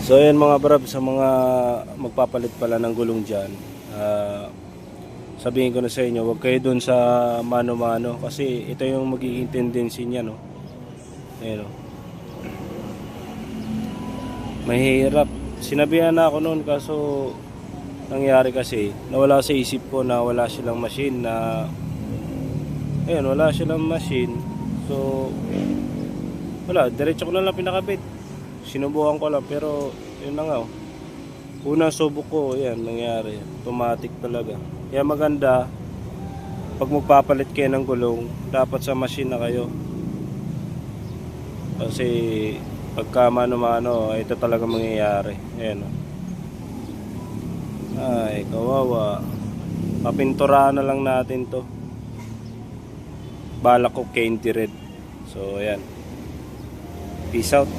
So ayan mga brab, sa mga magpapalit pala ng gulong dyan, sabihin ko na sa inyo, huwag kayo dun sa mano-mano kasi ito yung magiging tendency niya, no? Ayan, no? Mahirap. Sinabihan na ako noon, kaso nangyari kasi nawala sa isip ko na wala silang machine na ayun, wala silang machine. So wala, diretso ko na lang pinakabit. Sinubukan ko lang pero yun na nga, oh. Unang subok ko, yan nangyari, automatic talaga. Kaya maganda pag magpapalit kayo ng gulong, dapat sa machine na kayo. Kasi pagka mano-mano, ito talaga mangyayari. Ayan, oh. Ay, kawawa. Papinturahan na lang natin to. Balak ko candy red. So ayan, peace out.